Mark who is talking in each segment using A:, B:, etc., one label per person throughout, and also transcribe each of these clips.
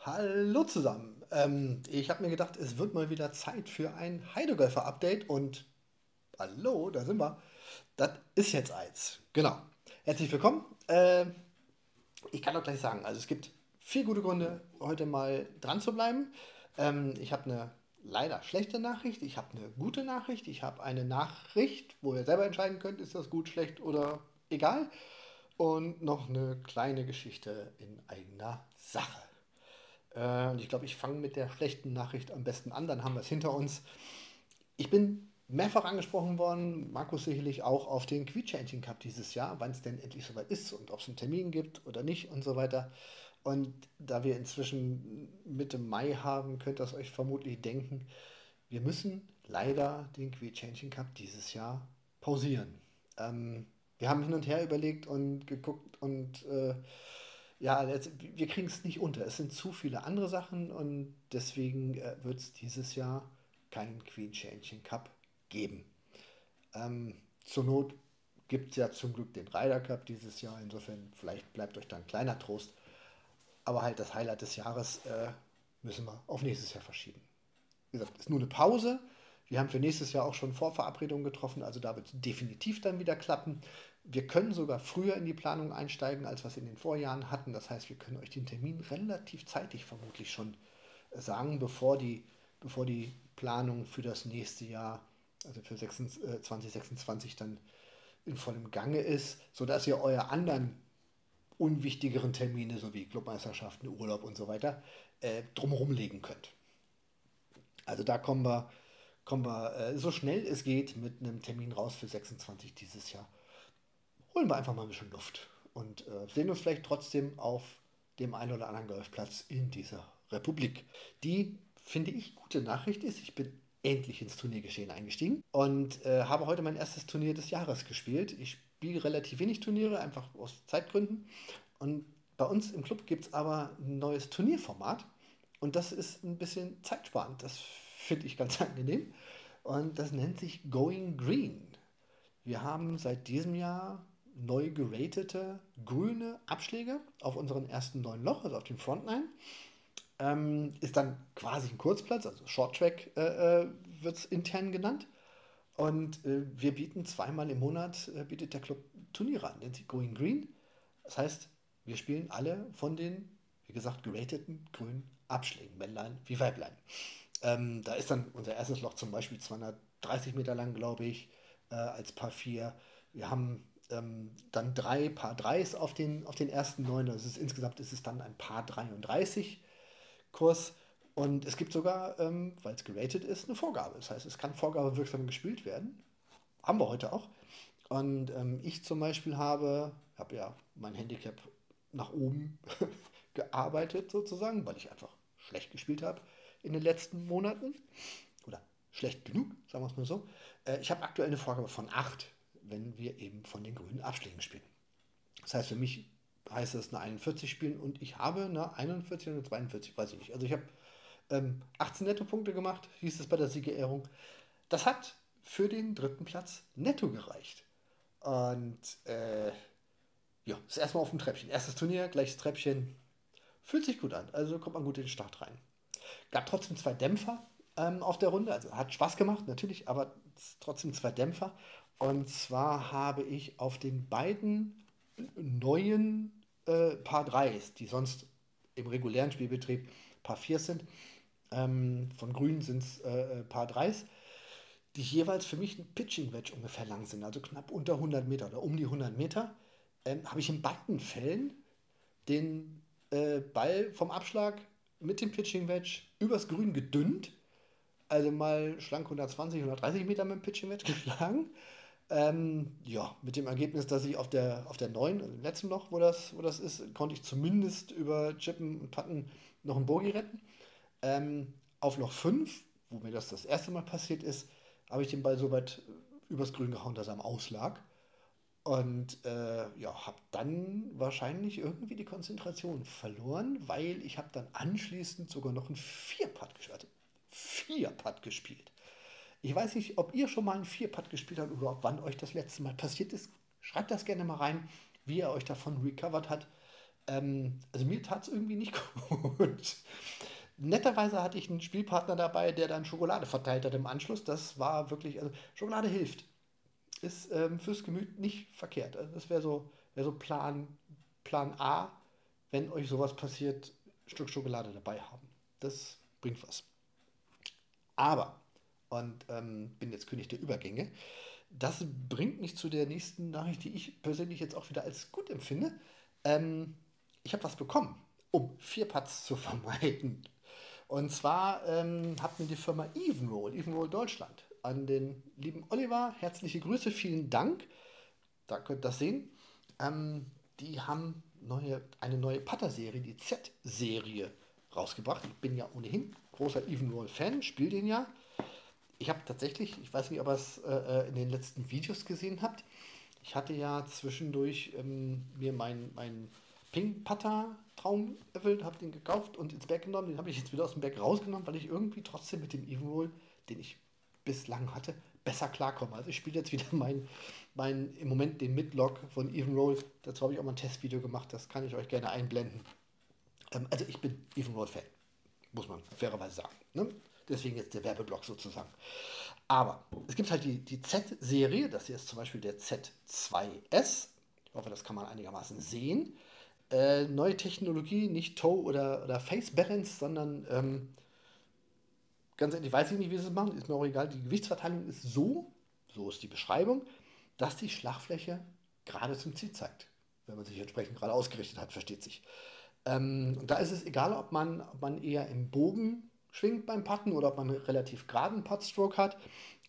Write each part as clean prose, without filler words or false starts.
A: Hallo zusammen. Ich habe mir gedacht, es wird mal wieder Zeit für ein Heidegger-Update und hallo, da sind wir. Das ist jetzt eins. Genau. Herzlich willkommen. Ich kann doch gleich sagen, also es gibt vier gute Gründe, heute mal dran zu bleiben. Ich habe eine leider schlechte Nachricht, ich habe eine gute Nachricht, ich habe eine Nachricht, wo ihr selber entscheiden könnt, ist das gut, schlecht oder egal. Und noch eine kleine Geschichte in eigener Sache. Und ich glaube, ich fange mit der schlechten Nachricht am besten an, dann haben wir es hinter uns. Ich bin mehrfach angesprochen worden, Markus sicherlich auch, auf den Quietschentchen Cup dieses Jahr, wann es denn endlich soweit ist und ob es einen Termin gibt oder nicht und so weiter. Und da wir inzwischen Mitte Mai haben, könnt ihr es euch vermutlich denken, wir müssen leider den Quietschentchen Cup dieses Jahr pausieren. Wir haben hin und her überlegt und geguckt und ja, wir kriegen es nicht unter. Es sind zu viele andere Sachen und deswegen wird es dieses Jahr keinen Queen Cup geben. Ähm, Zur Not gibt es ja zum Glück den Ryder Cup dieses Jahr. Insofern, vielleicht bleibt euch da ein kleiner Trost. Aber halt das Highlight des Jahres müssen wir auf nächstes Jahr verschieben. Wie gesagt, ist nur eine Pause. Wir haben für nächstes Jahr auch schon Vorverabredungen getroffen, also da wird es definitiv dann wieder klappen. Wir können sogar früher in die Planung einsteigen, als wir es in den Vorjahren hatten. Das heißt, wir können euch den Termin relativ zeitig vermutlich schon sagen, bevor die Planung für das nächste Jahr, also für 2026, dann in vollem Gange ist, sodass ihr eure anderen unwichtigeren Termine sowie Clubmeisterschaften, Urlaub und so weiter drumherum legen könnt. Also da kommen wir so schnell es geht mit einem Termin raus für 26 dieses Jahr. Holen wir einfach mal ein bisschen Luft und sehen uns vielleicht trotzdem auf dem einen oder anderen Golfplatz in dieser Republik. Die, finde ich, gute Nachricht ist, ich bin endlich ins Turniergeschehen eingestiegen und habe heute mein erstes Turnier des Jahres gespielt. Ich spiele relativ wenig Turniere, einfach aus Zeitgründen. Und bei uns im Club gibt es aber ein neues Turnierformat und das ist ein bisschen zeitsparend. Das finde ich ganz angenehm. Und das nennt sich Going Green. Wir haben seit diesem Jahr neu geratete grüne Abschläge auf unseren ersten neuen Loch, also auf dem Front Nine. Ist dann quasi ein Kurzplatz, also Short Track wird es intern genannt. Und wir bieten zweimal im Monat, bietet der Club Turniere an, nennt sich Going Green. Das heißt, wir spielen alle von den, wie gesagt, gerateten grünen Abschlägen, Männlein wie Weiblein. Da ist dann unser erstes Loch zum Beispiel 230 Meter lang, glaube ich, als Paar 4. Wir haben dann drei Paar 3s auf den ersten 9. Insgesamt ist es dann ein Paar 33 Kurs. Und es gibt sogar, weil es geratet ist, eine Vorgabe. Das heißt, es kann vorgabewirksam gespielt werden. Haben wir heute auch. Und ich zum Beispiel habe ja mein Handicap nach oben gearbeitet sozusagen, weil ich einfach schlecht gespielt habe in den letzten Monaten. Oder schlecht genug, sagen wir es mal so. Ich habe aktuell eine Vorgabe von 8, wenn wir eben von den grünen Abschlägen spielen. Das heißt, für mich heißt es eine 41 spielen und ich habe eine 41 und eine 42, weiß ich nicht. Also ich habe 18 Nettopunkte gemacht, hieß es bei der Siegerehrung. Das hat für den dritten Platz netto gereicht. Und ja, das erste Mal auf dem Treppchen. Erstes Turnier, gleiches Treppchen. Fühlt sich gut an. Also kommt man gut in den Start rein. Gab trotzdem zwei Dämpfer auf der Runde. Also hat Spaß gemacht, natürlich, aber trotzdem zwei Dämpfer. Und zwar habe ich auf den beiden neuen Paar 3s, die sonst im regulären Spielbetrieb Paar 4 sind, von Grün sind es Paar 3s, die jeweils für mich ein Pitching Wedge ungefähr lang sind, also knapp unter 100 Meter oder um die 100 Meter, habe ich in beiden Fällen den Ball vom Abschlag mit dem Pitching Wedge übers Grün gedünnt, also mal schlank 120, 130 Meter mit dem Pitching Wedge geschlagen. Ja, mit dem Ergebnis, dass ich auf der 9, also im letzten Loch, wo das ist, konnte ich zumindest über Chippen und Putten noch einen Bogey retten. Auf Loch 5, wo mir das erste Mal passiert ist, habe ich den Ball so weit übers Grün gehauen, dass er am Auslag. Und ja, habe dann wahrscheinlich irgendwie die Konzentration verloren, weil ich habe dann anschließend sogar noch einen Vierpad gespielt. Also Vierpad gespielt. Ich weiß nicht, ob ihr schon mal einen Vierpad gespielt habt oder wann euch das letzte Mal passiert ist. Schreibt das gerne mal rein, wie ihr euch davon recovered hat. Also mir tat es irgendwie nicht gut. Netterweise hatte ich einen Spielpartner dabei, der dann Schokolade verteilt hat im Anschluss. Das war wirklich, also Schokolade hilft. Ist fürs Gemüt nicht verkehrt. Also das wär so Plan A, wenn euch sowas passiert, ein Stück Schokolade dabei haben. Das bringt was. Aber, und bin jetzt König der Übergänge, das bringt mich zu der nächsten Nachricht, die ich persönlich jetzt auch wieder als gut empfinde. Ähm, Ich habe was bekommen, um Vierpatz zu vermeiden. Und zwar hat mir die Firma Evenroll Deutschland, an den lieben Oliver, herzliche Grüße, vielen Dank. Da könnt ihr das sehen. Die haben eine neue Putter-Serie, die Z-Serie, rausgebracht. Ich bin ja ohnehin großer Evenroll-Fan, spiele den ja. Ich habe tatsächlich, ich weiß nicht, ob ihr es in den letzten Videos gesehen habt, ich hatte ja zwischendurch mir meinen Ping-Putter-Traum erfüllt, habe den gekauft und ins Bag genommen. Den habe ich jetzt wieder aus dem Bag rausgenommen, weil ich irgendwie trotzdem mit dem Evenroll, den ich bislang hatte, besser klarkomme. Also ich spiele jetzt wieder im Moment den Midlock von Evenroll. Dazu habe ich auch mal ein Testvideo gemacht, das kann ich euch gerne einblenden. Also ich bin Evenroll-Fan, muss man fairerweise sagen. Ne? Deswegen jetzt der Werbeblock sozusagen. Aber es gibt halt die Z-Serie, das hier ist zum Beispiel der Z2S. Ich hoffe, das kann man einigermaßen sehen. Neue Technologie, nicht Toe oder Face Balance, sondern ganz ehrlich, weiß ich nicht, wie sie es machen, ist mir auch egal. Die Gewichtsverteilung ist so ist die Beschreibung, dass die Schlagfläche gerade zum Ziel zeigt. Wenn man sich entsprechend gerade ausgerichtet hat, versteht sich. Und da ist es egal, ob man eher im Bogen schwingt beim Putten oder ob man einen relativ geraden Puttstroke hat.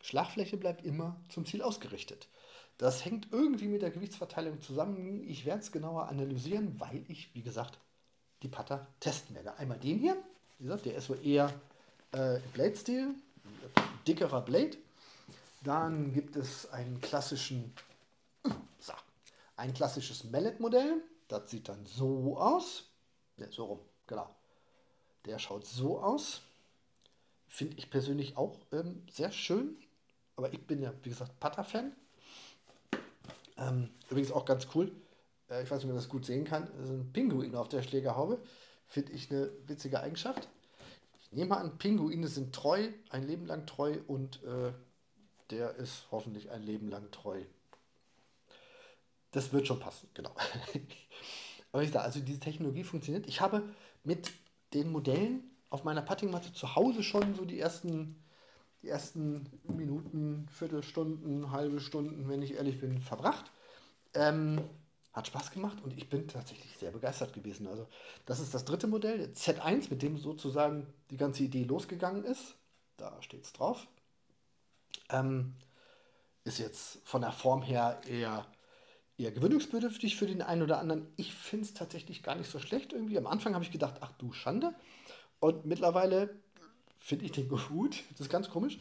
A: Schlagfläche bleibt immer zum Ziel ausgerichtet. Das hängt irgendwie mit der Gewichtsverteilung zusammen. Ich werde es genauer analysieren, weil ich, wie gesagt, die Putter testen werde. Einmal den hier, wie gesagt, der ist so eher Blade-Stil, dickerer Blade. Dann gibt es so, ein klassisches Mallet-Modell. Das sieht dann so aus. Ne, so rum, genau. Der schaut so aus. Finde ich persönlich auch sehr schön. Aber ich bin ja, wie gesagt, Putter-Fan. Übrigens auch ganz cool. Ich weiß nicht, ob man das gut sehen kann. Das ist ein Pinguin auf der Schlägerhaube. Finde ich eine witzige Eigenschaft. Ich nehme mal an, Pinguine sind treu, ein Leben lang treu und der ist hoffentlich ein Leben lang treu. Das wird schon passen, genau. Aber ich sage, also diese Technologie funktioniert. Ich habe mit den Modellen auf meiner Puttingmatte zu Hause schon so die ersten Minuten, Viertelstunden, halbe Stunden, wenn ich ehrlich bin, verbracht. Ähm, Hat Spaß gemacht und ich bin tatsächlich sehr begeistert gewesen. Also das ist das dritte Modell, der Z1, mit dem sozusagen die ganze Idee losgegangen ist. Da steht es drauf. Ähm, Ist jetzt von der Form her eher gewöhnungsbedürftig für den einen oder anderen. Ich finde es tatsächlich gar nicht so schlecht irgendwie. Am Anfang habe ich gedacht, ach du Schande. Und mittlerweile finde ich den gut. Das ist ganz komisch.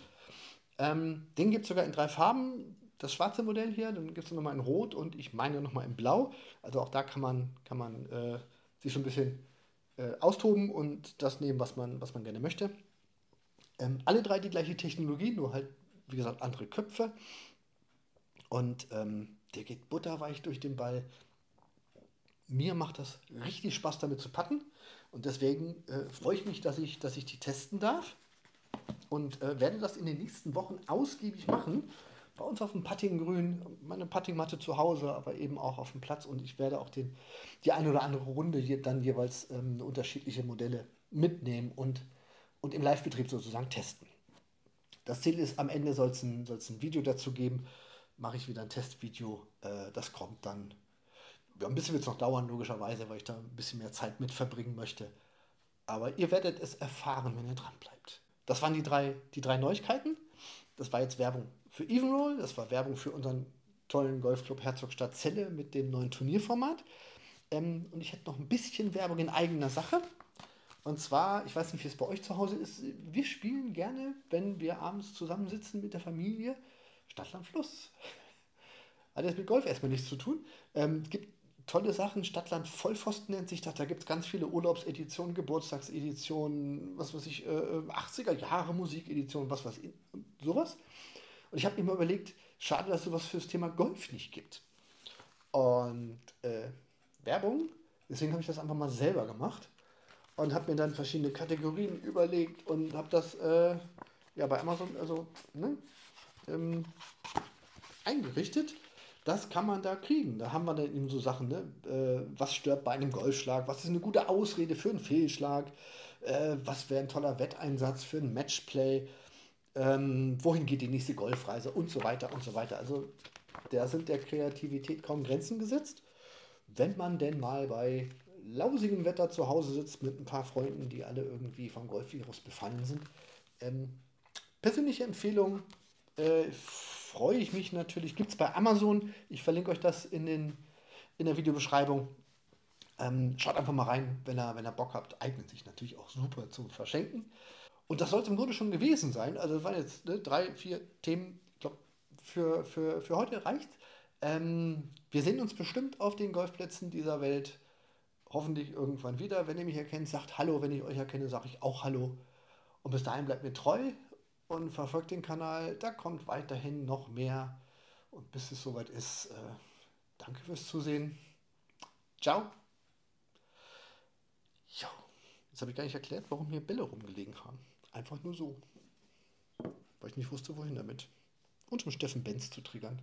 A: Den gibt es sogar in drei Farben. Das schwarze Modell hier, dann gibt es nochmal in Rot und ich meine nochmal in Blau. Also auch da kann man sich so ein bisschen austoben und das nehmen, was man gerne möchte. Alle drei die gleiche Technologie, nur halt, wie gesagt, andere Köpfe. Und der geht butterweich durch den Ball. Mir macht das richtig Spaß, damit zu putten. Und deswegen freue ich mich, dass ich die testen darf. Und werde das in den nächsten Wochen ausgiebig machen. Bei uns auf dem Puttinggrün, meine Puttingmatte zu Hause, aber eben auch auf dem Platz. Und ich werde auch die eine oder andere Runde hier dann jeweils unterschiedliche Modelle mitnehmen und im Live-Betrieb sozusagen testen. Das Ziel ist, am Ende soll's ein Video dazu geben. Mache ich wieder ein Testvideo. Das kommt dann. Ja, ein bisschen wird es noch dauern, logischerweise, weil ich da ein bisschen mehr Zeit mit verbringen möchte. Aber ihr werdet es erfahren, wenn ihr dran bleibt. Das waren die drei Neuigkeiten. Das war jetzt Werbung für Evenroll, das war Werbung für unseren tollen Golfclub Herzogstadt Celle mit dem neuen Turnierformat. Und ich hätte noch ein bisschen Werbung in eigener Sache. Und zwar, ich weiß nicht, wie es bei euch zu Hause ist, wir spielen gerne, wenn wir abends zusammensitzen mit der Familie, Stadt, Land, Fluss. Hat jetzt mit Golf erstmal nichts zu tun. Es gibt tolle Sachen, Stadtland Vollpfosten nennt sich das. Da gibt es ganz viele Urlaubseditionen, Geburtstagseditionen, was weiß ich, 80er Jahre Musikeditionen, was weiß ich, sowas. Und ich habe mir mal überlegt, schade, dass es sowas für das Thema Golf nicht gibt. Und Werbung Deswegen habe ich das einfach mal selber gemacht und habe mir dann verschiedene Kategorien überlegt und habe das ja bei Amazon ne, ähm, eingerichtet. Das kann man da kriegen. Da haben wir dann eben so Sachen, ne? Was stört bei einem Golfschlag? Was ist eine gute Ausrede für einen Fehlschlag? Was wäre ein toller Wetteinsatz für ein Matchplay? Wohin geht die nächste Golfreise? Und so weiter und so weiter. Also da sind der Kreativität kaum Grenzen gesetzt. Wenn man denn mal bei lausigem Wetter zu Hause sitzt mit ein paar Freunden, die alle irgendwie vom Golfvirus befallen sind. Ähm, Persönliche Empfehlung, freue ich mich natürlich, gibt es bei Amazon. Ich verlinke euch das in der Videobeschreibung. Schaut einfach mal rein, wenn ihr Bock habt. Eignet sich natürlich auch super zum Verschenken. Und das soll es im Grunde schon gewesen sein. Also das waren jetzt ne, 3, 4 Themen. Ich glaube, für heute reicht. Wir sehen uns bestimmt auf den Golfplätzen dieser Welt. Hoffentlich irgendwann wieder. Wenn ihr mich erkennt, sagt Hallo. Wenn ich euch erkenne, sage ich auch Hallo. Und bis dahin bleibt mir treu und verfolgt den Kanal. Da kommt weiterhin noch mehr. Und bis es soweit ist, danke fürs Zusehen. Ciao. Jo. Jetzt habe ich gar nicht erklärt, warum hier Bälle rumgelegen haben. Einfach nur so, weil ich nicht wusste, wohin damit. Und um Steffen Benz zu triggern.